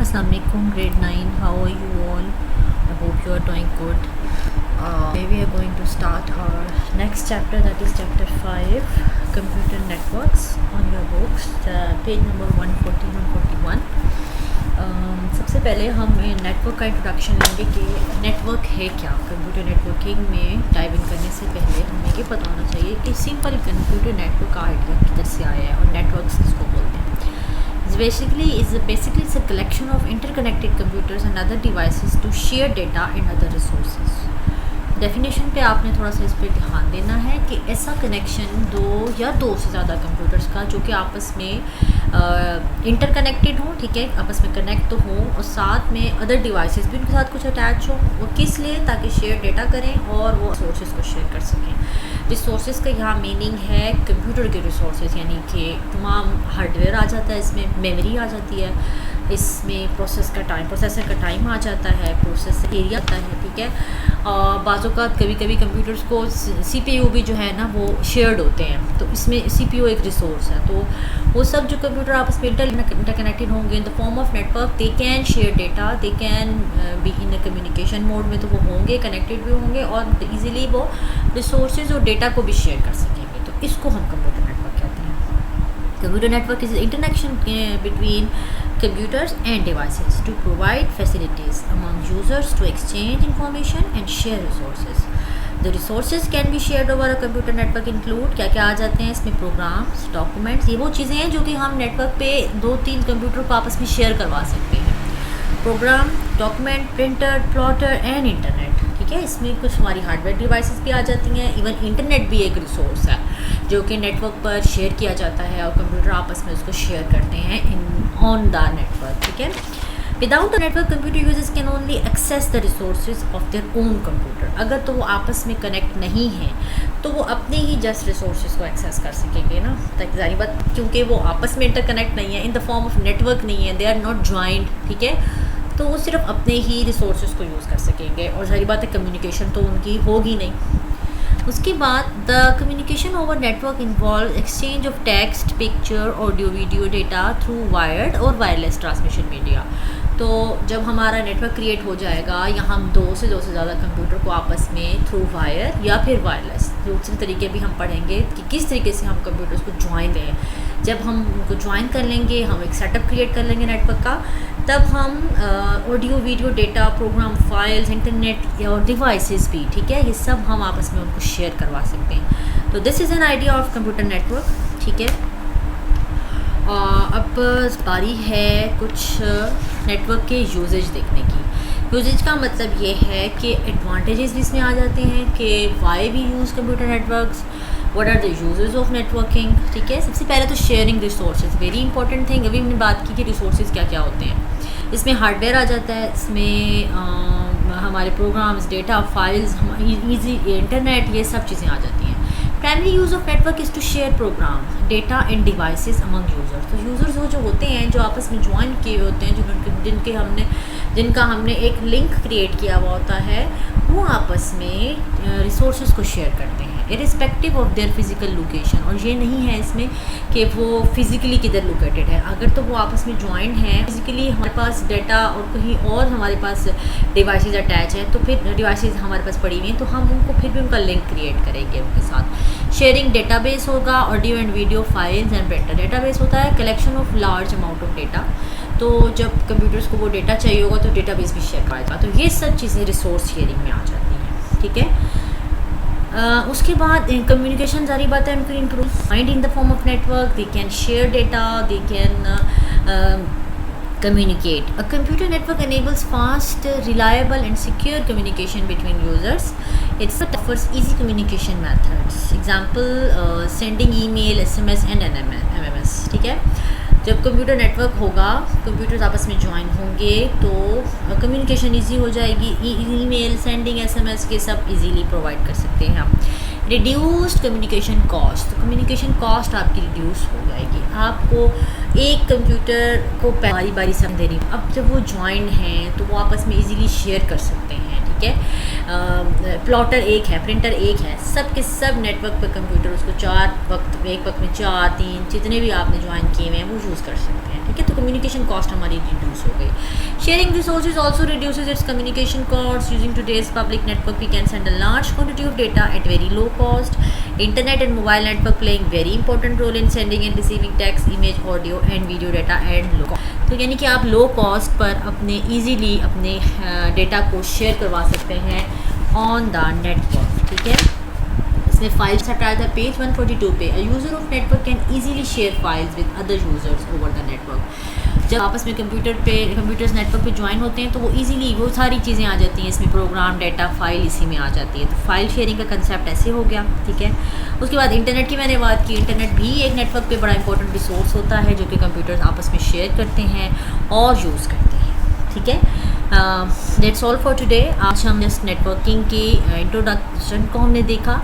Assalamu alaikum, grade 9. How are you all? I hope you are doing good. Today we are going to start our next chapter, that is chapter 5, computer networks, on your books, page number 140 141. सबसे पहले हम network का introduction लेंगे कि network है क्या। Computer networking में dive in करने से पहले हमें ये पता होना चाहिए कि सिंपल कंप्यूटर नेटवर्क का आइडिया किधर से आया है और नेटवर्क्स किसको बोलते हैं। Basically it's a collection of interconnected computers and other devices to share data and other resources. Definition पे आपने थोड़ा सा इस पर ध्यान देना है कि ऐसा कनेक्शन दो या दो से ज़्यादा कंप्यूटर्स का जो कि आपस में इंटरकनेक्टेड हो, ठीक है, आपस में कनेक्ट तो हो और साथ में अदर डिवाइसेस भी उनके साथ कुछ अटैच हो। वो किस लिए? ताकि शेयर डेटा करें और वो सोर्सेज को शेयर कर सकें। रिसोर्सेज का यहाँ मीनिंग है कंप्यूटर के रिसोर्सेज, यानी कि तमाम हार्डवेयर आ जाता है, इसमें मेमोरी आ जाती है, इसमें प्रोसेसर का टाइम आ जाता है, प्रोसेस एरिया आता है, ठीक है। बाज़ोकात कभी कभी कंप्यूटर्स को CPU भी जो है ना वो शेयर्ड होते हैं, तो इसमें CPU एक रिसोर्स है। तो वो सब जो कंप्यूटर आपस में इंटरकनेक्टेड होंगे in the form of network, they can share data, they can be in a communication mode में, तो वो होंगे कनेक्टेड भी होंगे और ईज़िली वो रिसोर्सेज और डेटा को भी शेयर कर सकेंगे। तो इसको हम कंप्यूटर नेटवर्क कहते हैं। Computer network is the interconnection between computers and devices to provide facilities among users to exchange information and share resources. The resources can be shared over a computer network include क्या क्या आ जाते हैं इसमें? Programmes, documents, ये वो चीज़ें हैं जो कि हम नेटवर्क पे 2-3 कंप्यूटर को आपस में शेयर करवा सकते हैं। Program, document, printer, plotter and internet, ठीक है। इसमें कुछ हमारी हार्डवेयर डिवाइसेस भी आ जाती हैं। इवन इंटरनेट भी एक रिसोर्स है जो कि नेटवर्क पर शेयर किया जाता है और कंप्यूटर आपस में उसको शेयर करते हैं ऑन द नेटवर्क, ठीक है। Without the network computer users can only access the resources of their own computer. अगर तो वो आपस में कनेक्ट नहीं हैं तो वो अपने ही जस्ट रिसोर्सेज को एक्सेस कर सकेंगे ना, ताकि जारी बात, क्योंकि वो आपस में इंटरकनेक्ट नहीं है, in the form of network नहीं है, दे आर नॉट ज्वाइंट, ठीक है। तो वो सिर्फ अपने ही रिसोर्सेज को यूज़ कर सकेंगे और सारी बात है कम्युनिकेशन तो उनकी होगी नहीं। उसके बाद the communication over network involve exchange of text, picture, audio, video data through wired और वायरलेस ट्रांसमिशन मीडिया। तो जब हमारा नेटवर्क क्रिएट हो जाएगा या हम दो से ज़्यादा कंप्यूटर को आपस में थ्रू वायर या फिर वायरलेस, दूसरे तरीके भी हम पढ़ेंगे कि किस तरीके से हम कंप्यूटर्स को ज्वाइन करें। जब हम उनको ज्वाइन कर लेंगे, हम एक सेटअप क्रिएट कर लेंगे नेटवर्क का, तब हम audio, video, data, program, files, internet और डिवाइसेस भी, ठीक है, ये सब हम आपस में उनको शेयर करवा सकते हैं। तो this is an idea of computer network, ठीक है। अब बारी है कुछ नेटवर्क के यूजेज देखने की। यूजेज का मतलब ये है कि एडवांटेजेस भी इसमें आ जाते हैं कि why we use computer networks, what are the uses of networking, ठीक है। सबसे पहले तो sharing resources, very important thing. अभी हमने बात की कि रिसोर्सेज क्या क्या होते हैं। इसमें हार्डवेयर आ जाता है, इसमें हमारे programs, data, files, E G internet, ये सब चीज़ें आ जाती हैं। Primary use of network is to share program, data and devices among users. तो यूज़र्स वो जो होते हैं जो आपस में ज्वाइन किए होते हैं, जिनका हमने एक लिंक क्रिएट किया हुआ होता है, वो आपस में रिसोर्सेज को शेयर करते हैं irrespective of their physical location. और ये नहीं है इसमें कि वो फिज़िकली किधर लोकेटेड है। अगर तो वो आपस में ज्वाइन है फिज़िकली, हमारे पास डेटा और कहीं और हमारे पास डिवाइसेस अटैच हैं, तो फिर डिवाइसेस हमारे पास पड़ी हुई हैं, तो हम उनको फिर भी उनका लिंक क्रिएट करेंगे उनके साथ। शेयरिंग डेटाबेस होगा, audio and video, files and printer. Database होता है collection of large amount of data. तो जब कंप्यूटर्स को वो डेटा चाहिए होगा तो डेटाबेस भी शेयर कराएगा। तो ये सब चीज़ें रिसोर्स शेयरिंग में आ जाती हैं, ठीक है। उसके बाद कम्युनिकेशन सारी बात है उनको improve mind in the form of network, they can share data, they can communicate. A computer network enables fast, reliable and secure communication between users. It offers easy communication methods. Example, sending email, SMS and MMS, ठीक है। जब computer network होगा, computers आपस में join होंगे तो communication easy हो जाएगी। ईमेल, सेंडिंग, SMS के सब इजीली प्रोवाइड कर सकते हैं हम। रिड्यूस्ड कम्युनिकेशन कॉस्ट, तो कम्युनिकेशन कॉस्ट आपकी रिड्यूस हो जाएगी। आपको एक कंप्यूटर को बारी बारी सब देनी, अब जब वो ज्वाइन हैं तो वो आपस में इजीली शेयर कर सकते हैं, ठीक है। प्लॉटर एक है, प्रिंटर एक है, सब के सब नेटवर्क पे कंप्यूटर उसको 4 एक वक्त में 4 3 जितने भी आपने ज्वाइन किए हुए हैं वो यूज़ कर सकते हैं, ठीक है। तो कम्युनिकेशन कॉस्ट हमारी रिड्यूस हो गई। Sharing resources also reduces its communication cost. Using today's public network we can send a large quantity of data at very low cost. Internet and mobile network playing very important role in sending and receiving text, image, audio and video data and low. तो यानी कि आप low cost per अपने easily अपने data को share करवा सकते हैं ऑन द नेटवर्क, ठीक है। इसमें फाइल्स हटाया था पेज 142 पे। अ user of network can easily share files with other users over the network. जब आपस में कंप्यूटर्स नेटवर्क पे ज्वाइन होते हैं तो वो इजीली वो सारी चीज़ें आ जाती हैं, इसमें प्रोग्राम डेटा फाइल इसी में आ जाती है। तो फाइल शेयरिंग का कंसेप्ट ऐसे हो गया, ठीक है। उसके बाद इंटरनेट की मैंने बात की। इंटरनेट भी एक नेटवर्क पे बड़ा इंपॉर्टेंट रिसोर्स होता है जो कि कंप्यूटर्स आपस में शेयर करते हैं और यूज़ करते हैं, ठीक है। That's all for today. आज हम जस्ट नेटवर्किंग की इंट्रोडक्शन को हमने देखा।